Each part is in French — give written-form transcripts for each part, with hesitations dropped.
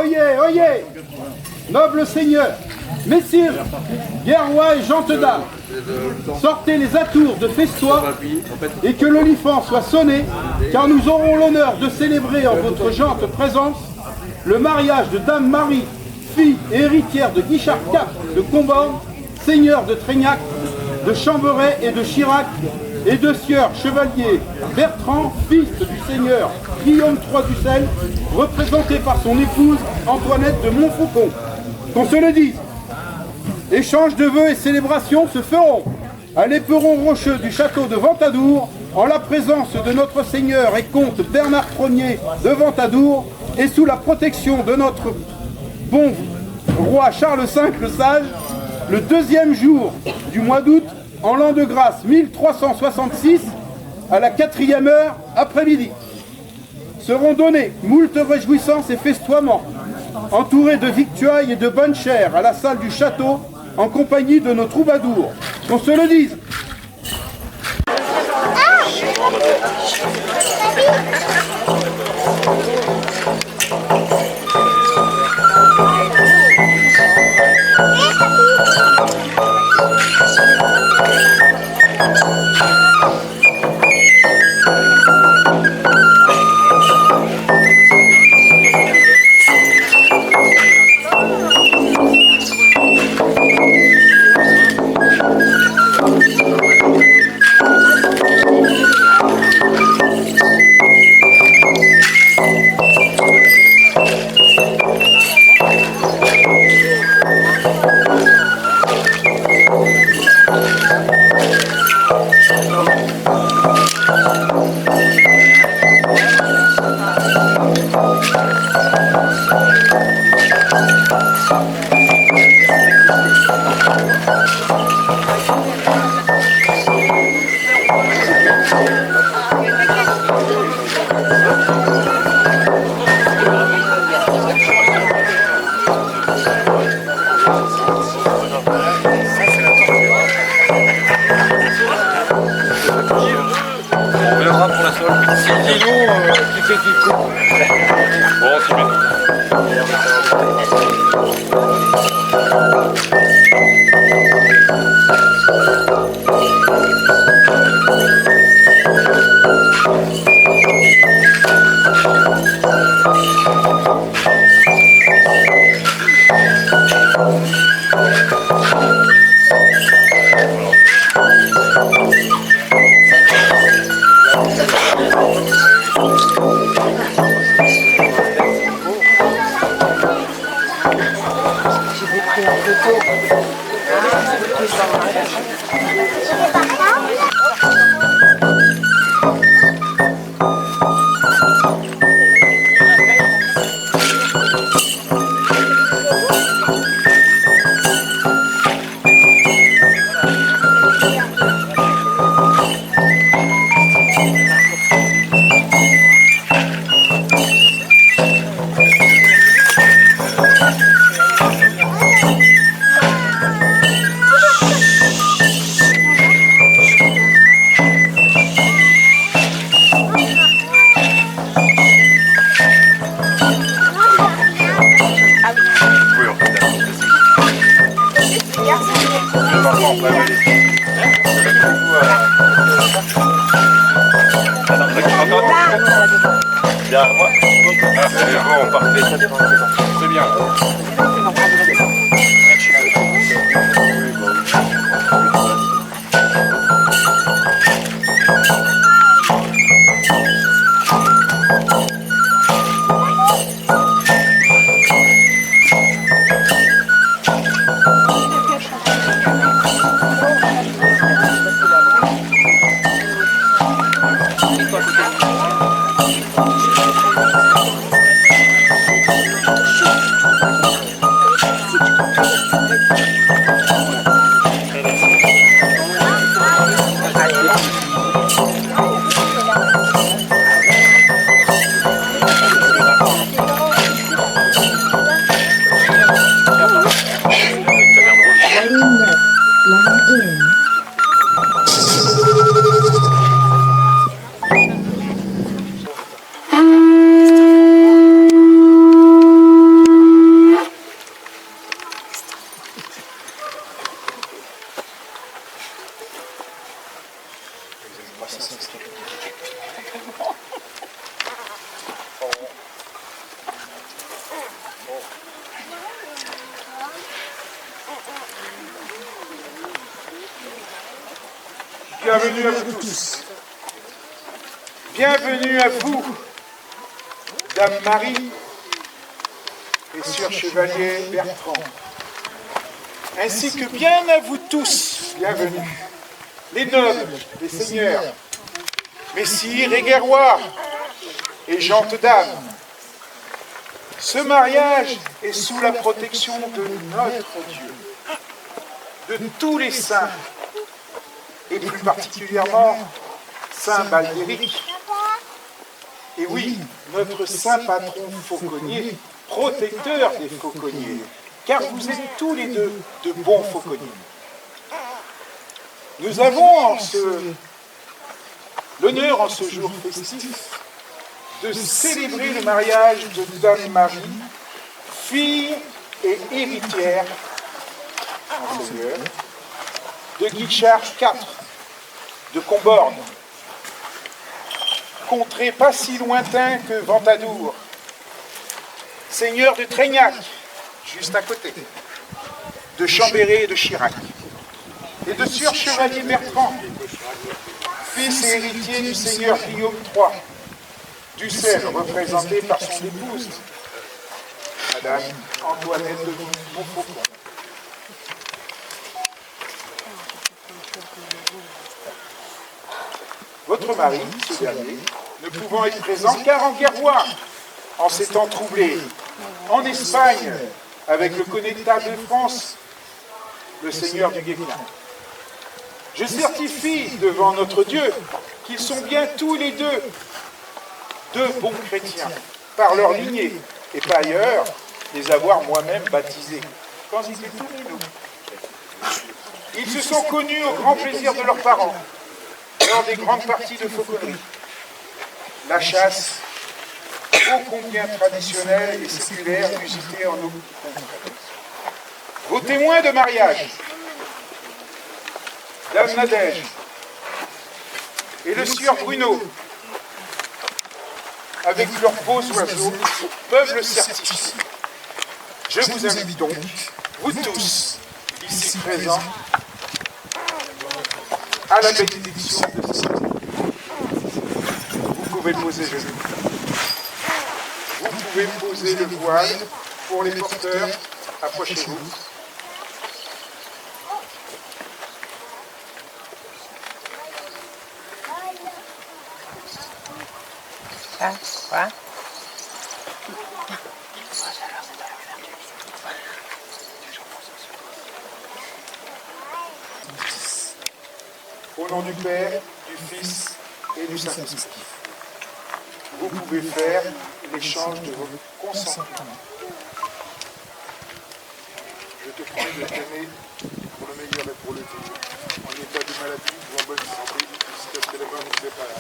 Oyez, oyez! Nobles seigneurs, messieurs, guerrois et gentes dames, sortez les atours de festois et que l'olifant soit sonné, car nous aurons l'honneur de célébrer en votre gente présence le mariage de Dame Marie, fille et héritière de Guichard IV de Comborne, seigneur de Trégnac, de Chamberet et de Chirac, et de sieur chevalier Bertrand, fils du seigneur Guillaume III d'Ussel, représenté par son épouse Antoinette de Montfaucon. Qu'on se le dise, échange de vœux et célébrations se feront à l'éperon rocheux du château de Ventadour, en la présence de notre seigneur et comte Bernard Ier de Ventadour, et sous la protection de notre bon roi Charles V le Sage, le 2e jour du mois d'août, en l'an de grâce 1366, à la 4e heure après-midi. Seront donnés moult réjouissances et festoiements, entourés de victuailles et de bonne chère à la salle du château, en compagnie de nos troubadours. Qu'on se le dise. Bienvenue à vous tous. Bienvenue à vous, Dame Marie et Sœur Chevalier Bertrand, ainsi que bien à vous tous, bienvenue, les nobles, les seigneurs, messires et guerrois et gentes dames. Ce mariage est sous la protection de notre Dieu, de tous les saints, et plus particulièrement Saint Baldéric. Et oui, notre saint patron fauconnier, protecteur des fauconniers, car vous êtes tous les deux de bons fauconniers. Nous avons l'honneur en ce jour festif de célébrer le mariage de Dame Marie, fille et héritière, Monseigneur, de Guichard IV, de Comborne, contrée pas si lointain que Ventadour, seigneur de Trégnac, juste à côté, de Chambéry et de Chirac, et de Sieur Chevalier Bertrand, fils et héritier du seigneur Guillaume III, d'Ussel, représenté par son épouse, Madame Antoinette de Montfaucon. Votre mari, ce dernier, ne pouvant être présent car en guerrois, en ces temps troublés, en Espagne, avec le connétable de France, le seigneur du Guesclin. Je certifie devant notre Dieu qu'ils sont bien tous les deux bons chrétiens, par leur lignée, et pas ailleurs les avoir moi-même baptisés, quand ils étaient tous nous. Ils se sont connus au grand plaisir de leurs parents, lors des grandes parties de fauconnerie. La chasse, ô combien traditionnelle et séculaire, usitée en nos contrées. Vos témoins de mariage, Dame Nadège et le sieur Bruno, avec leurs beaux oiseaux, peuvent le certifier. Je vous invite donc, vous tous, ici présents, à la bénédiction de ce saint. Vous pouvez poser le genou. Vous pouvez poser le voile pour les porteurs. Approchez-vous. Au nom du Père, du Fils et du Saint-Esprit, vous pouvez faire l'échange de vos consentements. Je te prie de t'aimer pour le meilleur et pour le pire, en état de maladie ou en bonne santé, jusqu'à ce que la mort nous sépare.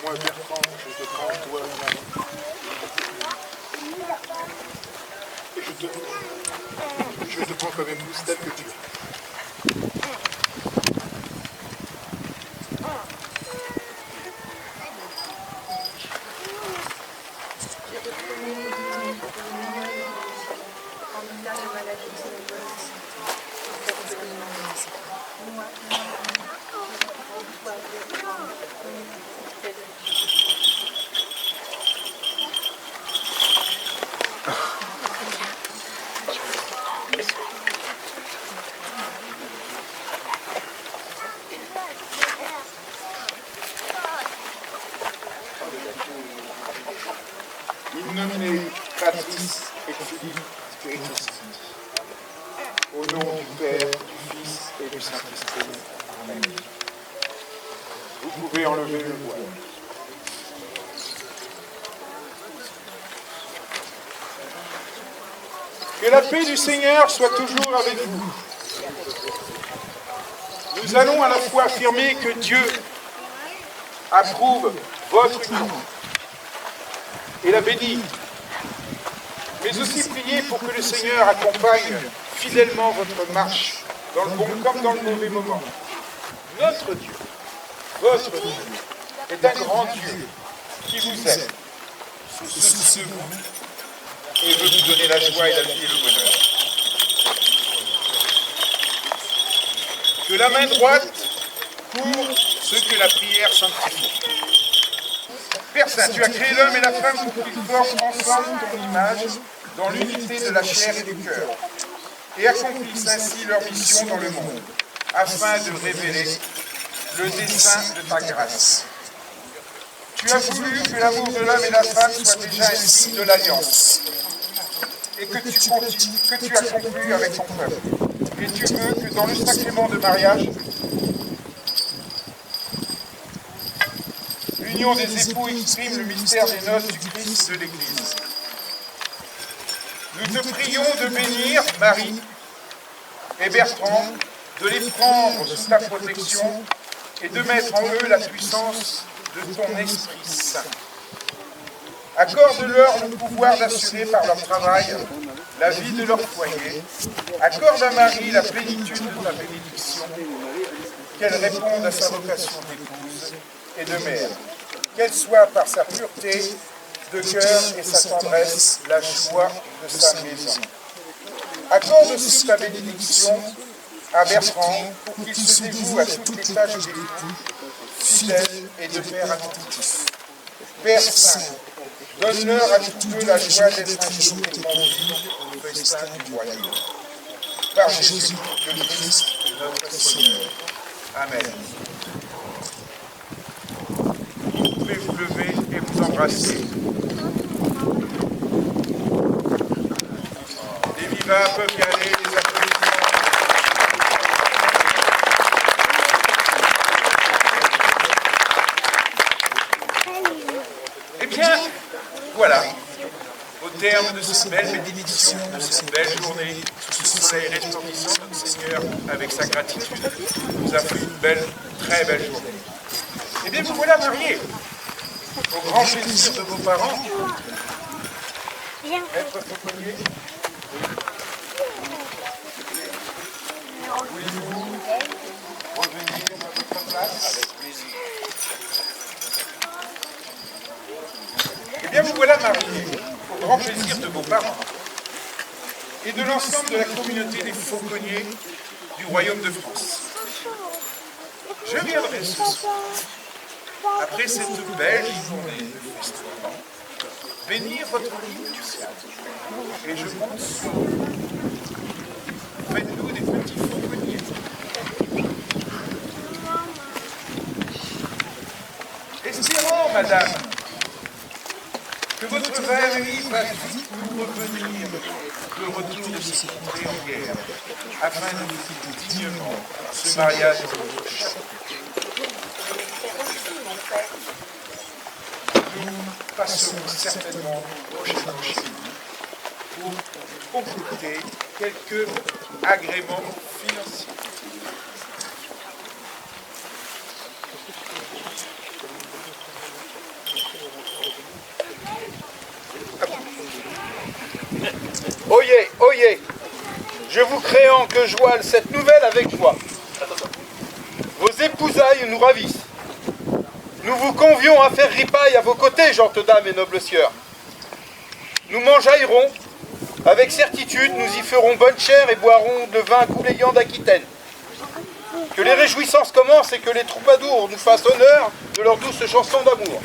Moi, Bertrand, je te prends, toi, Marie. Et je te prends comme épouse telle que tu es. Innomine Patrice et Philippe Spiritus. Au nom du Père, du Fils et du Saint-Esprit. Amen. Vous pouvez enlever le voile. Que la paix du Seigneur soit toujours avec vous. Nous allons à la fois affirmer que Dieu approuve votre union et la bénit, mais aussi prier pour que le Seigneur accompagne fidèlement votre marche, dans le bon comme dans le mauvais moment. Notre Dieu, votre Dieu, est un grand Dieu qui vous aime, se soucie de vous et veut vous donner la joie et la vie et le bonheur. Que la main droite pour ce que la prière sanctifie. Père Saint, tu as créé l'homme et la femme pour qu'ils forment ensemble ton image dans l'unité de la chair et du cœur et accomplissent ainsi leur mission dans le monde afin de révéler le dessein de ta grâce. Tu as voulu que l'amour de l'homme et de la femme soit déjà un signe de l'alliance et que tu as conclu avec ton peuple. Et tu veux que dans le sacrement de mariage, l'union des époux exprime le mystère des noces du Christ de l'Église. Nous te prions de bénir Marie et Bertrand, de les prendre sous ta protection et de mettre en eux la puissance de ton Esprit Saint. Accorde-leur le pouvoir d'assurer par leur travail la vie de leur foyer. Accorde à Marie la plénitude de ta bénédiction, qu'elle réponde à sa vocation d'épouse et de mère, qu'elle soit par sa pureté de cœur et sa tendresse la joie de sa maison. Accorde aussi ta bénédiction à Bertrand pour qu'il se dévoue à toutes les tâches d'époux, fidèle et de père attentif. Père Saint, donne-leur à tous deux la joie d'être un jour et convives au festin du royaume. Par Jésus le Christ, notre Seigneur. Amen. Vous pouvez vous lever et vous embrasser. Les vivats peuvent y aller, les applaudissements. Eh bien, voilà, au terme de cette belle bénédiction, de cette belle journée, sous ce soleil resplendissant, notre Seigneur, avec sa gratitude, nous a fait une belle, très belle journée. Eh bien, vous voilà mariés, au grand plaisir de vos parents. Maître Fauconnier, voulez-vous revenir à votre place? Avec plaisir. Eh bien, vous voilà mariés, au grand plaisir de vos parents et de l'ensemble de la communauté des Fauconniers du Royaume de France. Je viendrai ce soir, après cette belle journée de festival, bénir votre vie nuptiale. Et je compte sur vous. Faites-nous des petits Fauconniers. Espérons, madame, que votre vie fasse vite nous revenir le retour de ces contrées en guerre, afin de fêter dignement ce mariage prochain. Nous passerons certainement prochainement chez vous pour compléter quelques agréments financiers. Oyez, oyez, je vous créant que je voile cette nouvelle avec joie. Vos épousailles nous ravissent. Nous vous convions à faire ripaille à vos côtés, gentes dames et nobles sieurs. Nous mangeaillerons, avec certitude, nous y ferons bonne chère et boirons le vin couléant d'Aquitaine. Que les réjouissances commencent et que les troubadours nous fassent honneur de leurs douces chansons d'amour.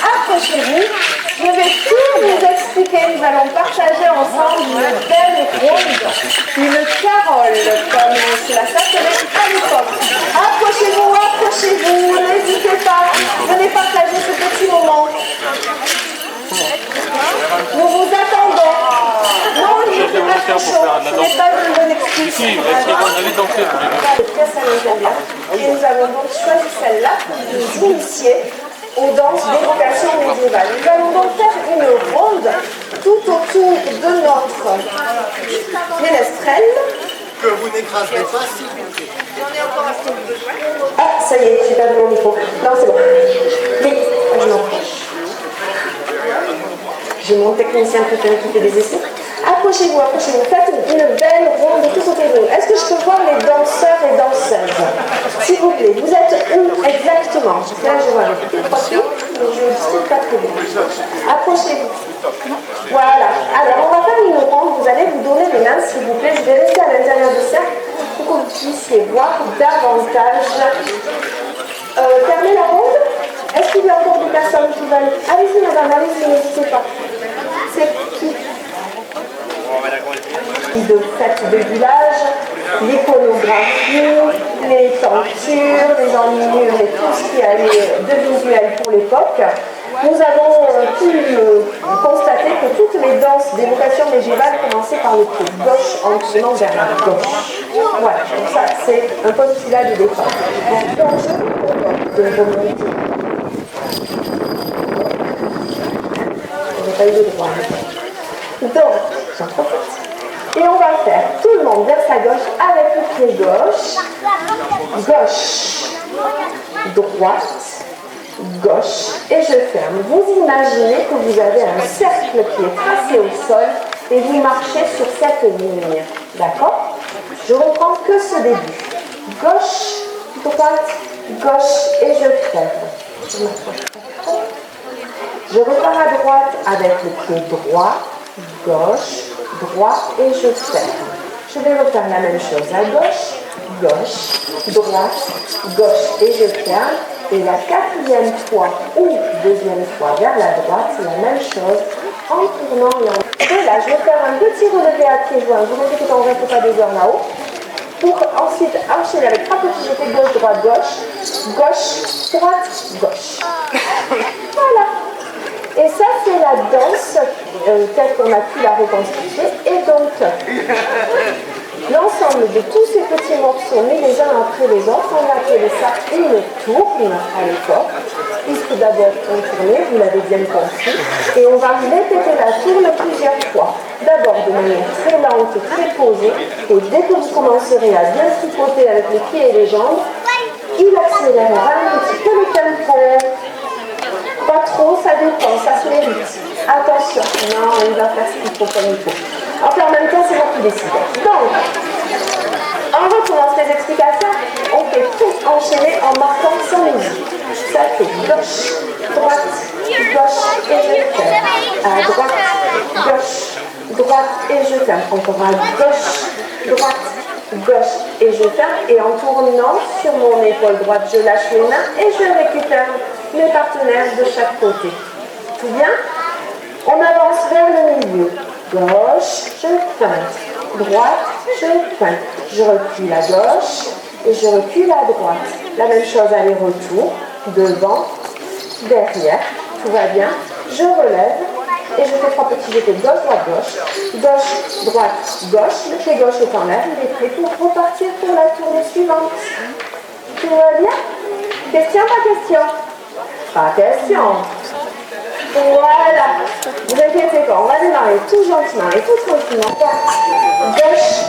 Approchez-vous. Je vais tout vous expliquer. Nous allons partager ensemble une belle ronde, une carole, comme cela s'appelait à l'époque. Approchez-vous, n'hésitez pas. Venez partager ce petit moment. Nous vous attendons. Non, il ne fait pas très chaud. Ce n'est pas une bonne excuse. C'est très salutaire. Et nous avons donc choisi celle-là pour nous initier aux danses d'évocation médiévale. Nous allons donc faire une ronde tout autour de notre ménestrel. Que vous n'écraserez pas si vous plaît. Ah, ça y est, j'ai perdu mon micro. Non, c'est bon. Oui, je m'approche. J'ai mon technicien préféré qui fait des essais. Approchez-vous. Faites une belle ronde tout autour de vous. Est-ce que je peux voir les danseurs et danseuses? S'il vous plaît, vous êtes où exactement? Là, je vois avec les trois pieds, mais je ne sais pas très bien. Approchez-vous. Voilà. Alors, on va faire une ronde. Vous allez vous donner les mains, s'il vous plaît. Je vais rester à l'intérieur du cercle pour que vous puissiez voir davantage. Fermez la ronde. Est-ce qu'il y a encore des personnes qui veulent? Allez-y, madame, allez-y, n'hésitez pas. C'est qui? De fêtes de village, l'iconographie, les tentures, les enluminures et tout ce qui allait de visuel pour l'époque. Nous avons pu constater que toutes les danses d'évocation médiévale commençaient par le pied gauche en tournant vers la gauche. Voilà, donc ça c'est un postulat de départ. Donc je vous propose de remonter. Je n'ai pas eu le droit. Donc, j'en profite. Et on va faire tout le monde vers sa gauche avec le pied gauche, droite, gauche, et je ferme. Vous imaginez que vous avez un cercle qui est tracé au sol et vous marchez sur cette ligne. D'accord? Je reprends que ce début. Gauche, droite, gauche, et je ferme. Je repars à droite avec le pied droit, gauche, droite et je ferme. Je vais refaire la même chose à gauche, droite, gauche et je ferme. Et la quatrième fois ou deuxième fois vers la droite, c'est la même chose en tournant et en... Et là, je vais faire un petit relevé à pieds joints. Vous inquiétez pas, on ne reste pas des heures là-haut. Pour ensuite enchaîner avec rapprocher gauche, droite, gauche, droite, gauche. Voilà. Et ça, c'est la danse telle qu'on a pu la reconstituer. Et donc, l'ensemble de tous ces petits morceaux mis les uns après les autres, on appelait ça une tourne à l'époque, puisque d'abord on tournait, vous l'avez bien compris, et on va répéter la tourne plusieurs fois. D'abord de manière très lente, très posée, et dès que vous commencerez à bien tripoter avec les pieds et les jambes, il accélérera un petit peu le tempo. Pas trop, ça dépend, ça se mérite. Attention, non, il va faire ce qu'il faut comme il faut. Enfin, en même temps, c'est moi qui décide. Donc, on recommence les explications. On fait tout enchaîner en marquant sans musique. Ça fait gauche, droite, gauche et je ferme. À droite, gauche, droite et je ferme. Encore à gauche, droite, gauche et je ferme. Et en tournant sur mon épaule droite, je lâche les mains et je récupère mes partenaires de chaque côté. Tout bien? On avance vers le milieu. Gauche, je pointe. Droite, je pointe. Je recule à gauche et je recule à droite. La même chose aller-retour. Devant, derrière. Tout va bien. Je relève Et je fais 3 petits jetés gauche, droite, gauche. Gauche, droite, gauche. Le pied gauche est en l'air. Il est prêt pour repartir pour la tournée suivante. Tout va bien? Question, pas question? Pas question. Voilà. Vous inquiétez pas, on va démarrer tout gentiment et tout tranquillement. Gauche,